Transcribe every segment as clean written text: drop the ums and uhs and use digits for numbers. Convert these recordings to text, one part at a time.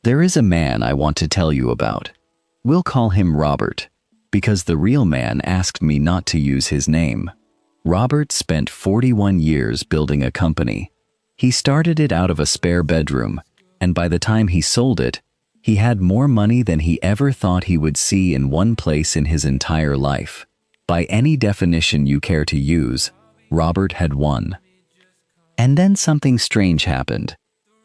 There is a man I want to tell you about. We'll call him Robert, because the real man asked me not to use his name. Robert spent 41 years building a company. He started it out of a spare bedroom, and by the time he sold it, he had more money than he ever thought he would see in one place in his entire life. By any definition you care to use, Robert had won. And then something strange happened.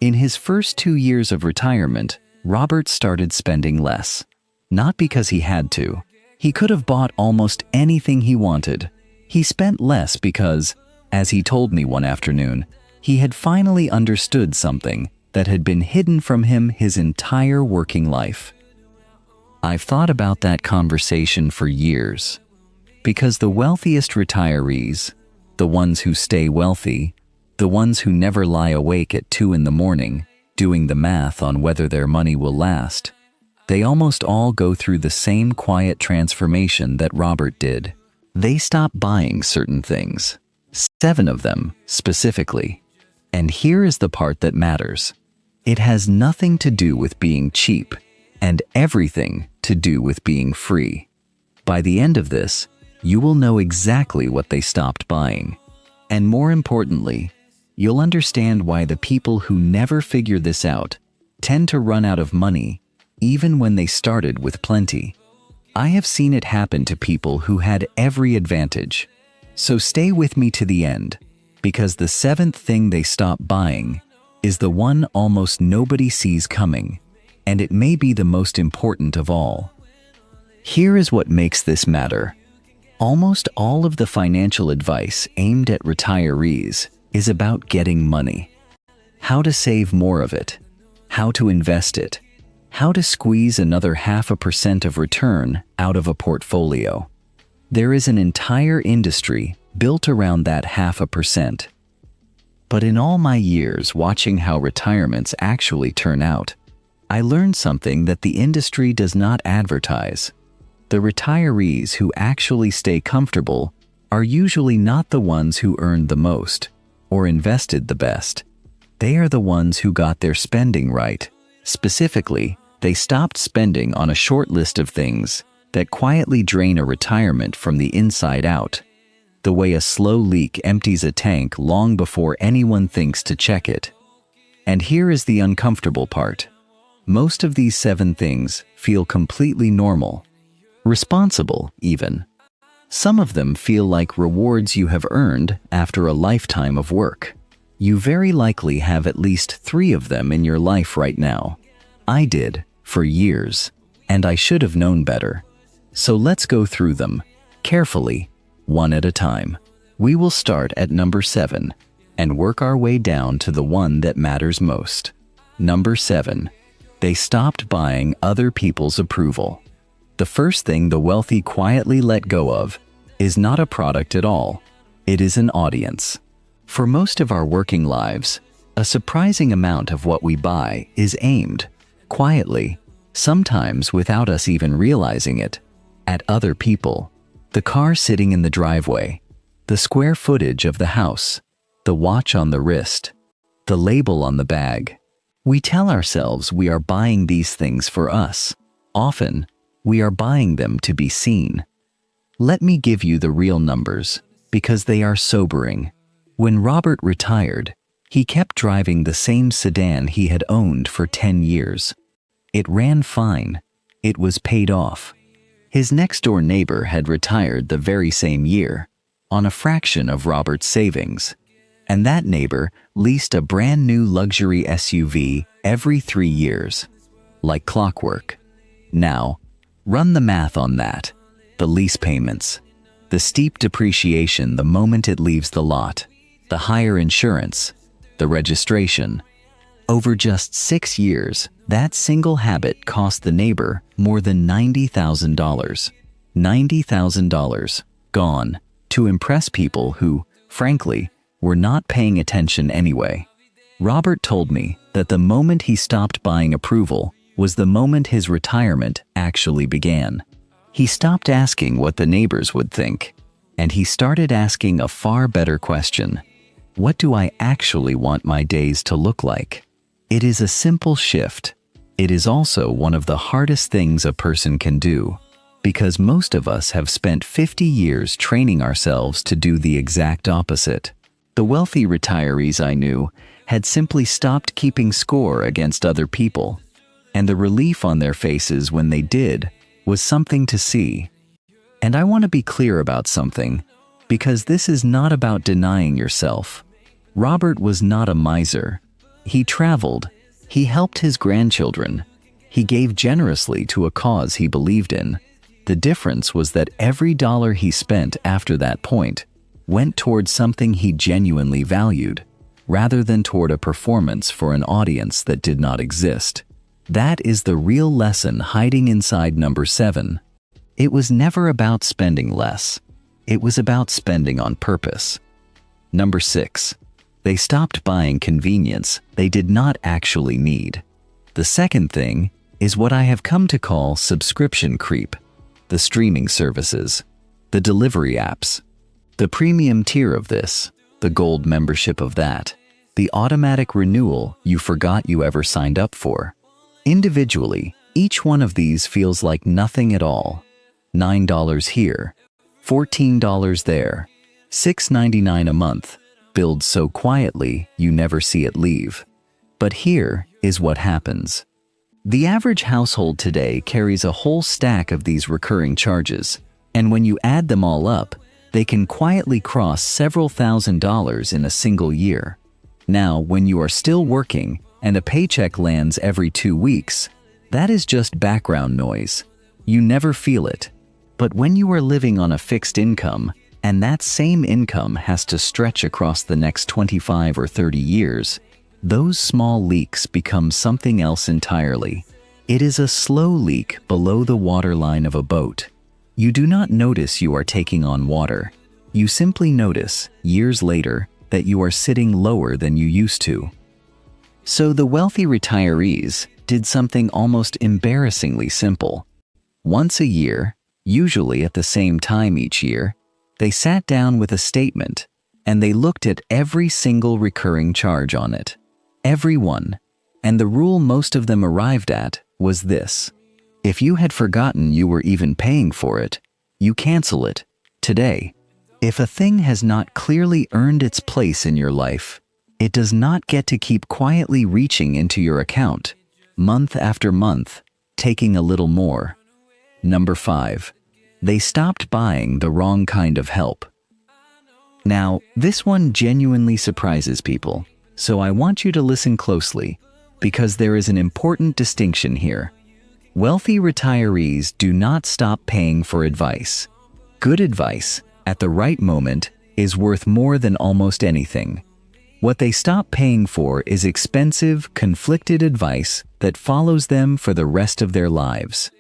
In his first 2 years of retirement, Robert started spending less. Not because he had to. He could have bought almost anything he wanted. He spent less because, as he told me one afternoon, he had finally understood something that had been hidden from him his entire working life. I've thought about that conversation for years. Because the wealthiest retirees, the ones who stay wealthy, the ones who never lie awake at 2 in the morning, doing the math on whether their money will last, they almost all go through the same quiet transformation that Robert did. They stop buying certain things, 7 of them specifically. And here is the part that matters. It has nothing to do with being cheap and everything to do with being free. By the end of this, you will know exactly what they stopped buying. And more importantly, you'll understand why the people who never figure this out tend to run out of money even when they started with plenty. I have seen it happen to people who had every advantage. So stay with me to the end, because the 7th thing they stop buying is the one almost nobody sees coming, and it may be the most important of all. Here is what makes this matter. Almost all of the financial advice aimed at retirees is about getting money. How to save more of it, how to invest it, how to squeeze another 0.5% of return out of a portfolio. There is an entire industry built around that 0.5%. But in all my years watching how retirements actually turn out, I learned something that the industry does not advertise. The retirees who actually stay comfortable are usually not the ones who earned the most or invested the best. They are the ones who got their spending right. Specifically, they stopped spending on a short list of things that quietly drain a retirement from the inside out, the way a slow leak empties a tank long before anyone thinks to check it. And here is the uncomfortable part. Most of these 7 things feel completely normal, responsible even. Some of them feel like rewards you have earned after a lifetime of work. You very likely have at least 3 of them in your life right now. I did, for years, and I should have known better. So let's go through them, carefully, one at a time. We will start at number 7, and work our way down to the one that matters most. Number 7. They stopped buying other people's approval. The first thing the wealthy quietly let go of is not a product at all. It is an audience. For most of our working lives, a surprising amount of what we buy is aimed, quietly, sometimes without us even realizing it, at other people. The car sitting in the driveway, the square footage of the house, the watch on the wrist, the label on the bag. We tell ourselves we are buying these things for us. Often, we are buying them to be seen. Let me give you the real numbers, because they are sobering. When Robert retired, he kept driving the same sedan he had owned for 10 years. It ran fine. It was paid off. His next-door neighbor had retired the very same year, on a fraction of Robert's savings. And that neighbor leased a brand-new luxury SUV every 3 years, like clockwork. Now, run the math on that. The lease payments, the steep depreciation the moment it leaves the lot, the higher insurance, the registration. Over just 6 years, that single habit cost the neighbor more than $90,000. $90,000 gone to impress people who, frankly, were not paying attention anyway. Robert told me that the moment he stopped buying approval was the moment his retirement actually began. He stopped asking what the neighbors would think, and he started asking a far better question. What do I actually want my days to look like? It is a simple shift, It is also one of the hardest things a person can do, because most of us have spent 50 years training ourselves to do the exact opposite. The wealthy retirees I knew had simply stopped keeping score against other people, and the relief on their faces when they did was something to see. And I want to be clear about something, because this is not about denying yourself. Robert was not a miser. He traveled, he helped his grandchildren, he gave generously to a cause he believed in. The difference was that every dollar he spent after that point went toward something he genuinely valued, rather than toward a performance for an audience that did not exist. That is the real lesson hiding inside number 7. It was never about spending less. It was about spending on purpose. Number 6. They stopped buying convenience they did not actually need. The second thing is what I have come to call subscription creep. The streaming services, the delivery apps, the premium tier of this, the gold membership of that, the automatic renewal you forgot you ever signed up for. Individually, each one of these feels like nothing at all. $9 here, $14 there, $6.99 a month, billed so quietly you never see it leave. But here is what happens. The average household today carries a whole stack of these recurring charges, and when you add them all up, they can quietly cross several $1,000s in a single year. Now, when you are still working and a paycheck lands every 2 weeks, that is just background noise. You never feel it. But when you are living on a fixed income, and that same income has to stretch across the next 25 or 30 years, those small leaks become something else entirely. It is a slow leak below the waterline of a boat. You do not notice you are taking on water. You simply notice, years later, that you are sitting lower than you used to. So the wealthy retirees did something almost embarrassingly simple. Once a year, usually at the same time each year, they sat down with a statement, and they looked at every single recurring charge on it. Every one. And the rule most of them arrived at was this: if you had forgotten you were even paying for it, you cancel it today. If a thing has not clearly earned its place in your life, it does not get to keep quietly reaching into your account, month after month, taking a little more. Number 5. They stopped buying the wrong kind of help. Now, this one genuinely surprises people, so I want you to listen closely, because there is an important distinction here. Wealthy retirees do not stop paying for advice. Good advice, at the right moment, is worth more than almost anything. What they stop paying for is expensive, conflicted advice that follows them for the rest of their lives.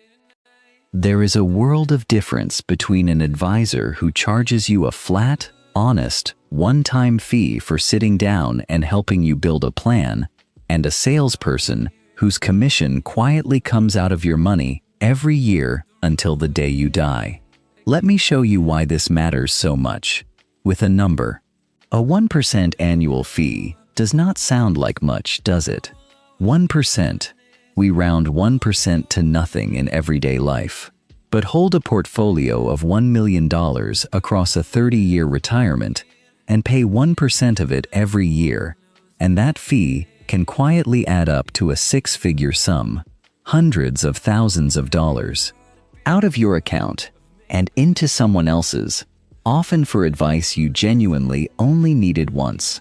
There is a world of difference between an advisor who charges you a flat, honest, one-time fee for sitting down and helping you build a plan, and a salesperson whose commission quietly comes out of your money every year until the day you die. Let me show you why this matters so much. With a number. A 1% annual fee does not sound like much, does it? 1%. We round 1% to nothing in everyday life. But hold a portfolio of $1 million across a 30-year retirement and pay 1% of it every year, and that fee can quietly add up to a 6-figure sum, hundreds of thousands of dollars, out of your account and into someone else's, often for advice you genuinely only needed once.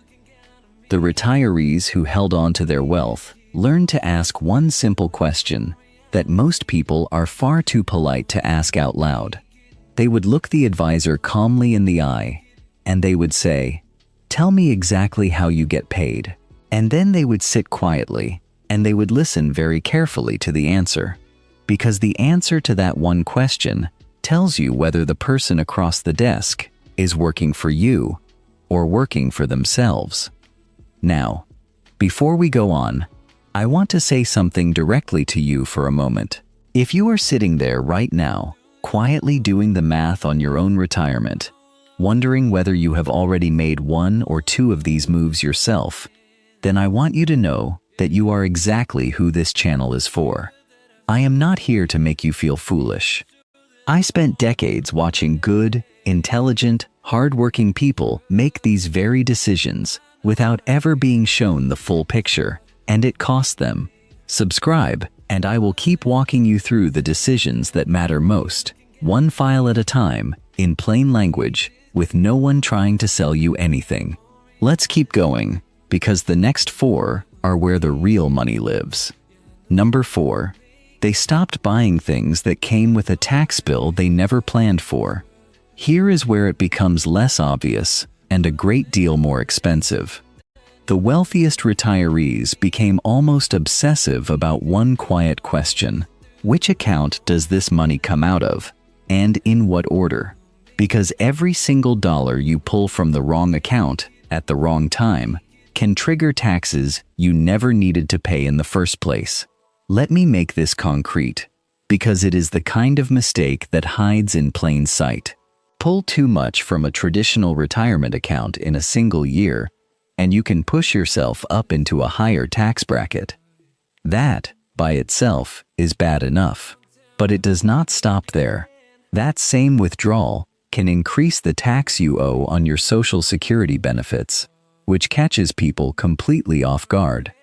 The retirees who held on to their wealth learned to ask one simple question that most people are far too polite to ask out loud. They would look the advisor calmly in the eye, and they would say, "Tell me exactly how you get paid." And then they would sit quietly, and they would listen very carefully to the answer. Because the answer to that one question tells you whether the person across the desk is working for you or working for themselves. Now, before we go on, I want to say something directly to you for a moment. If you are sitting there right now, quietly doing the math on your own retirement, wondering whether you have already made one or two of these moves yourself, then I want you to know that you are exactly who this channel is for. I am not here to make you feel foolish. I spent decades watching good, intelligent, hardworking people make these very decisions without ever being shown the full picture, and it cost them. Subscribe, and I will keep walking you through the decisions that matter most, one file at a time, in plain language, with no one trying to sell you anything. Let's keep going, because the next 4 are where the real money lives. Number 4. They stopped buying things that came with a tax bill they never planned for. Here is where it becomes less obvious and a great deal more expensive. The wealthiest retirees became almost obsessive about one quiet question: which account does this money come out of, and in what order? Because every single dollar you pull from the wrong account at the wrong time can trigger taxes you never needed to pay in the first place. Let me make this concrete, because it is the kind of mistake that hides in plain sight. Pull too much from a traditional retirement account in a single year, and you can push yourself up into a higher tax bracket. That, by itself, is bad enough. But it does not stop there. That same withdrawal can increase the tax you owe on your Social Security benefits, which catches people completely off guard.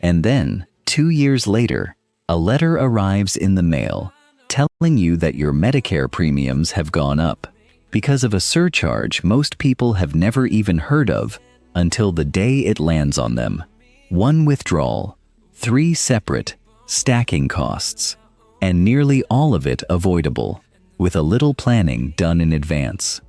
And then, 2 years later, a letter arrives in the mail telling you that your Medicare premiums have gone up because of a surcharge most people have never even heard of until the day it lands on them. 1 withdrawal, 3 separate, stacking costs, and nearly all of it avoidable, with a little planning done in advance.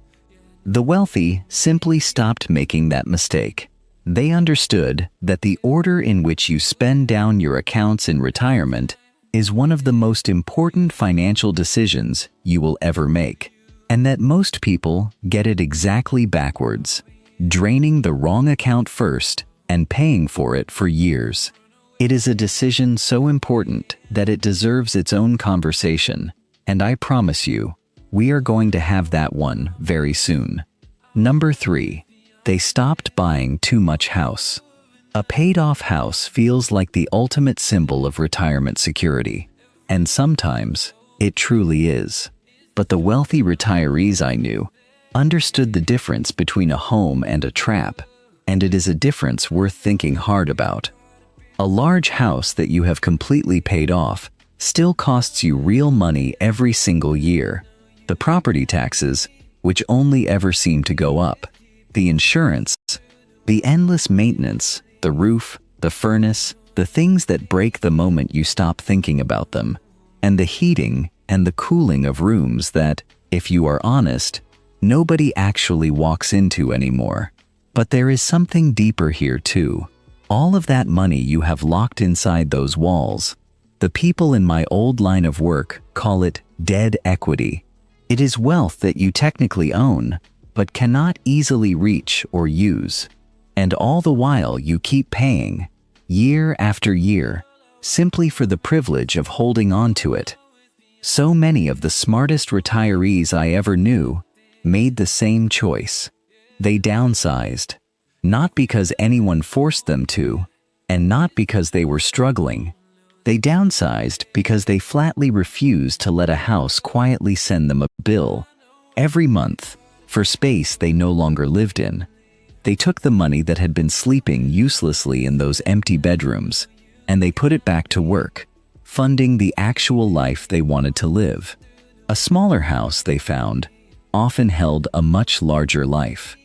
The wealthy simply stopped making that mistake. They understood that the order in which you spend down your accounts in retirement is one of the most important financial decisions you will ever make, and that most people get it exactly backwards, draining the wrong account first and paying for it for years. It is a decision so important that it deserves its own conversation, and I promise you, we are going to have that one very soon. Number 3. They stopped buying too much house. A paid-off house feels like the ultimate symbol of retirement security, and sometimes it truly is. But the wealthy retirees I knew understood the difference between a home and a trap, and it is a difference worth thinking hard about. A large house that you have completely paid off still costs you real money every single year. The property taxes, which only ever seem to go up, the insurance, the endless maintenance, the roof, the furnace, the things that break the moment you stop thinking about them, and the heating and the cooling of rooms that, if you are honest, nobody actually walks into anymore. But there is something deeper here too. All of that money you have locked inside those walls. The people in my old line of work call it dead equity. It is wealth that you technically own, but cannot easily reach or use. And all the while you keep paying, year after year, simply for the privilege of holding on to it. So many of the smartest retirees I ever knew made the same choice. They downsized, not because anyone forced them to, and not because they were struggling. They downsized because they flatly refused to let a house quietly send them a bill every month for space they no longer lived in. They took the money that had been sleeping uselessly in those empty bedrooms, and they put it back to work, funding the actual life they wanted to live. A smaller house, they found, often held a much larger life.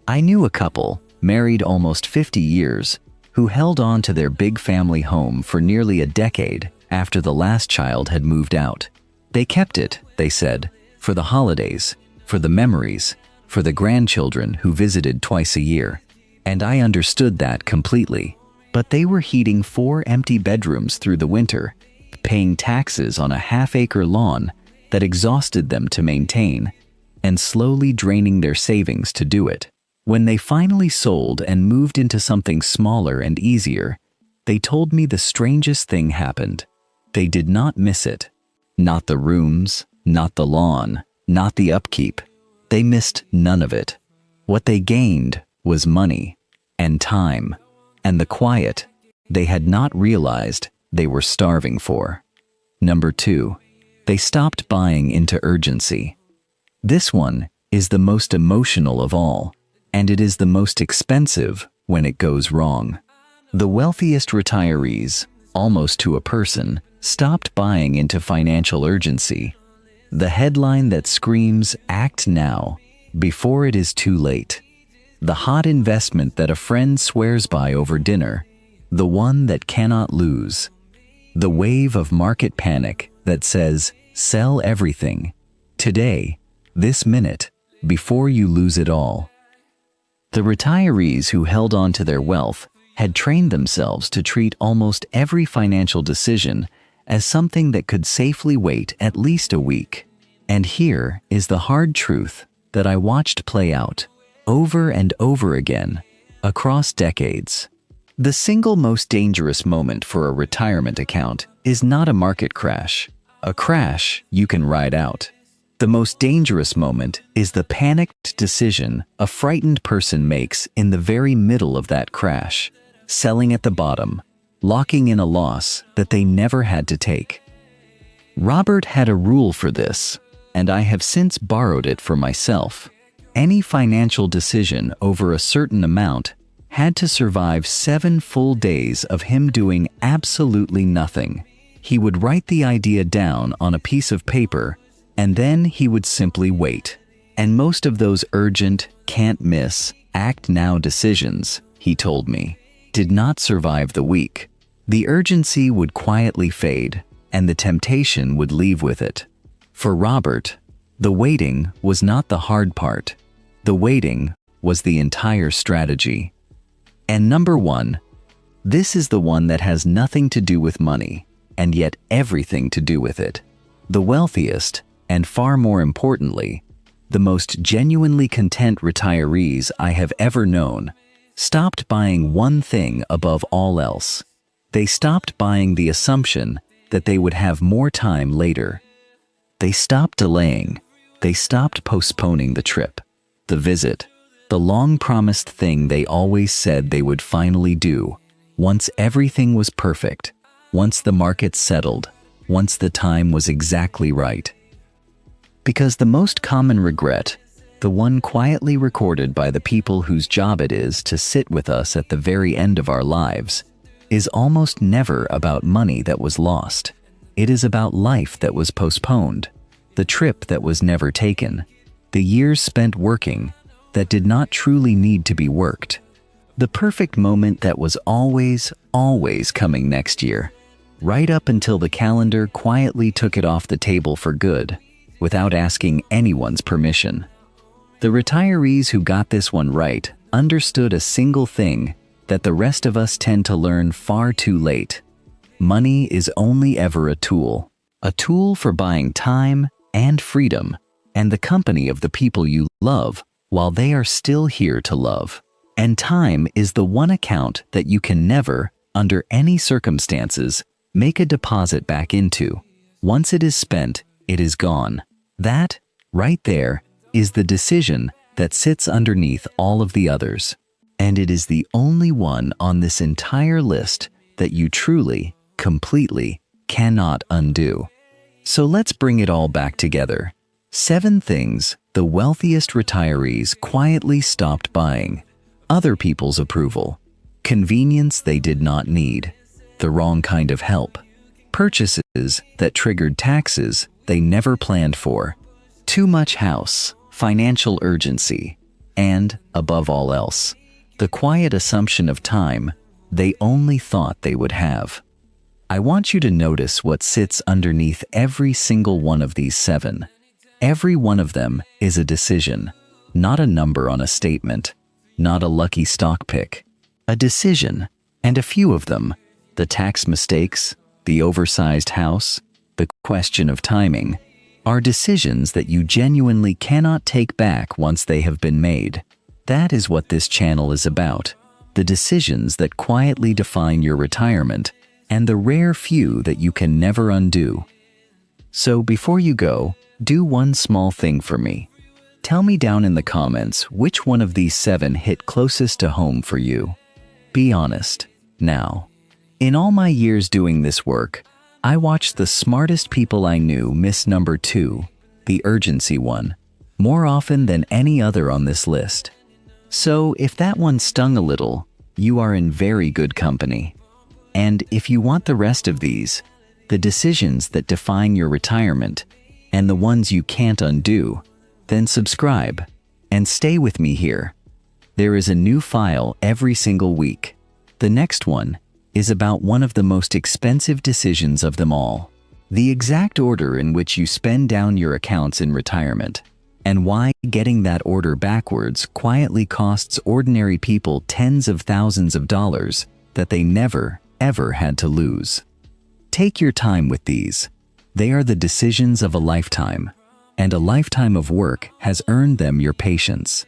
I knew a couple, married almost 50 years, who held on to their big family home for nearly a decade after the last child had moved out. They kept it, they said, for the holidays, for the memories, for the grandchildren who visited twice a year. And I understood that completely. But they were heating 4 empty bedrooms through the winter, paying taxes on a half-acre lawn that exhausted them to maintain, and slowly draining their savings to do it. When they finally sold and moved into something smaller and easier, they told me the strangest thing happened. They did not miss it. Not the rooms, not the lawn, not the upkeep. They missed none of it. What they gained was money, and time, and the quiet, they had not realized they were starving for. Number 2, they stopped buying into urgency. This one is the most emotional of all, and it is the most expensive when it goes wrong. The wealthiest retirees, almost to a person, stopped buying into financial urgency. The headline that screams, "Act now," before it is too late. The hot investment that a friend swears by over dinner. The one that cannot lose. The wave of market panic that says, "Sell everything. Today, this minute, before you lose it all." The retirees who held on to their wealth had trained themselves to treat almost every financial decision as something that could safely wait at least a week. And here is the hard truth that I watched play out over and over again across decades. The single most dangerous moment for a retirement account is not a market crash. A crash you can ride out. The most dangerous moment is the panicked decision a frightened person makes in the very middle of that crash, selling at the bottom, locking in a loss that they never had to take. Robert had a rule for this, and I have since borrowed it for myself. Any financial decision over a certain amount had to survive 7 full days of him doing absolutely nothing. He would write the idea down on a piece of paper, and then he would simply wait. And most of those urgent, can't miss, act now decisions, he told me, did not survive the week. The urgency would quietly fade, and the temptation would leave with it. For Robert, the waiting was not the hard part. The waiting was the entire strategy. And number 1, this is the one that has nothing to do with money, and yet everything to do with it. The wealthiest, and far more importantly, the most genuinely content retirees I have ever known, stopped buying one thing above all else. They stopped buying the assumption that they would have more time later. They stopped delaying. They stopped postponing the trip, the visit, the long-promised thing they always said they would finally do, once everything was perfect, once the market settled, once the time was exactly right. Because the most common regret, the one quietly recorded by the people whose job it is to sit with us at the very end of our lives, is almost never about money that was lost. It is about life that was postponed, the trip that was never taken, the years spent working that did not truly need to be worked, the perfect moment that was always, always coming next year, right up until the calendar quietly took it off the table for good, without asking anyone's permission. The retirees who got this one right understood a single thing that the rest of us tend to learn far too late. Money is only ever a tool for buying time and freedom and the company of the people you love while they are still here to love. And time is the one account that you can never, under any circumstances, make a deposit back into. Once it is spent, it is gone. That, right there, is the decision that sits underneath all of the others. And it is the only one on this entire list that you truly, completely cannot undo. So let's bring it all back together. 7 things the wealthiest retirees quietly stopped buying. Other people's approval. Convenience they did not need. The wrong kind of help. Purchases that triggered taxes they never planned for. Too much house, financial urgency, and, above all else, the quiet assumption of time they only thought they would have. I want you to notice what sits underneath every single one of these 7. Every one of them is a decision, not a number on a statement, not a lucky stock pick. A decision, and a few of them, the tax mistakes, the oversized house, the question of timing, are decisions that you genuinely cannot take back once they have been made. That is what this channel is about, the decisions that quietly define your retirement and the rare few that you can never undo. So before you go, do one small thing for me. Tell me down in the comments which one of these 7 hit closest to home for you. Be honest, now. In all my years doing this work, I watched the smartest people I knew miss number 2, the urgency one, more often than any other on this list. So if that one stung a little, you are in very good company. And if you want the rest of these, the decisions that define your retirement, and the ones you can't undo, then subscribe and stay with me here. There is a new file every single week. The next one is about one of the most expensive decisions of them all, the exact order in which you spend down your accounts in retirement, and why getting that order backwards quietly costs ordinary people tens of thousands of dollars that they never, ever had to lose. Take your time with these. They are the decisions of a lifetime, and a lifetime of work has earned them your patience.